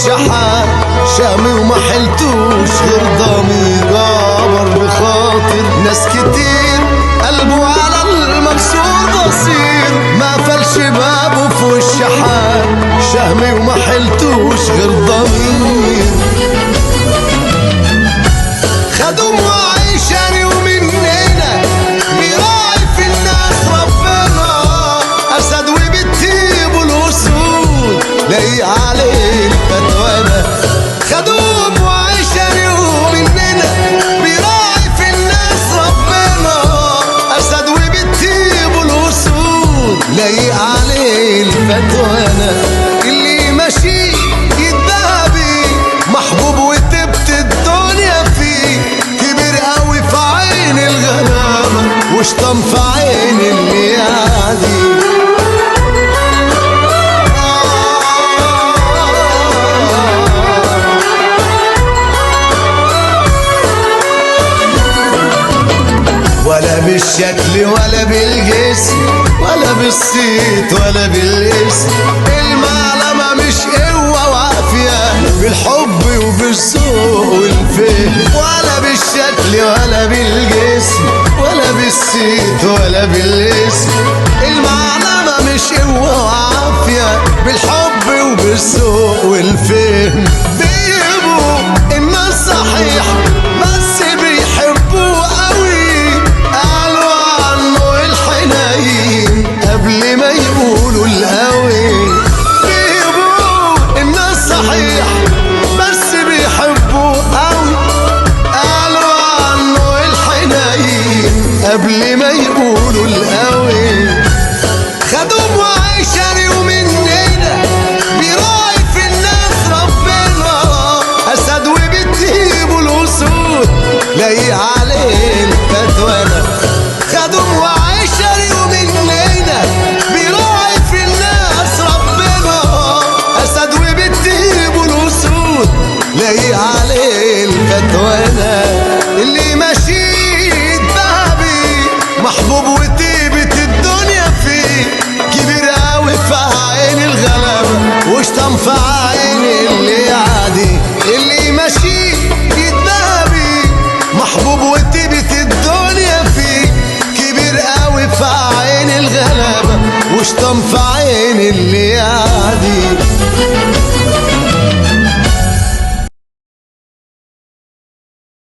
الشحات شامي وما حلتوش غير ضمير جابر بخاطر ناس كتير قلبه على المكسور بصير ما فلش بابه في الشحات شامي وما حلتوش غير ضمير خدوا وعيشاني ومننا مراعي في الناس ربنا أسد وبالتيب والأسود لاقي عليه الفتوانة خدوا وعيشاني ومننا مراعي في الناس ربنا أسد وبالتيب والأسود لاقي عليه الفتوانة اللي ماشي يتبابي محبوب وتبت الدنيا فيه كبير قوي في عين الغلابة وشطن في عين اللي يعدي ولا بالشكل ولا بالجسم ولا بالصيت ولا بالاسم المعلمة مش قوة وعافية بالحب وبالذوق والفهم ولا بالشكل ولا بالجسم ولا بالصيت ولا بالاسم المعلمة مش قوة وعافية بالحب وبالذوق والفهم بيبقوا الناس صحيح بس بيحبوا قوي قالوا عنه الحنين قبل ما يقولوا القوي بيبقوا الناس صحيح بس بيحبوا قوي قالوا عنه الحنين قبل ما يقولوا القوي خدوم وعيشاني ومننا بيراعي في الناس ربنا أسد وبالتيب والأسود لاقي عليه الفتوانة خدوم وعيشاني ومننا بيراعي في الناس ربنا أسد وبالتيب والأسود لاقي عليه الفتوانة اللي ماشي يتبابي محبوب وطيبة الدنيا فيه كبير قوي في عين الغلابة وشطن في عين اللي عادي اللي ماشي يتبابي محبوب وطيبة الدنيا فيه كبير قوي في عين الغلابة وشطن في عين اللي عادي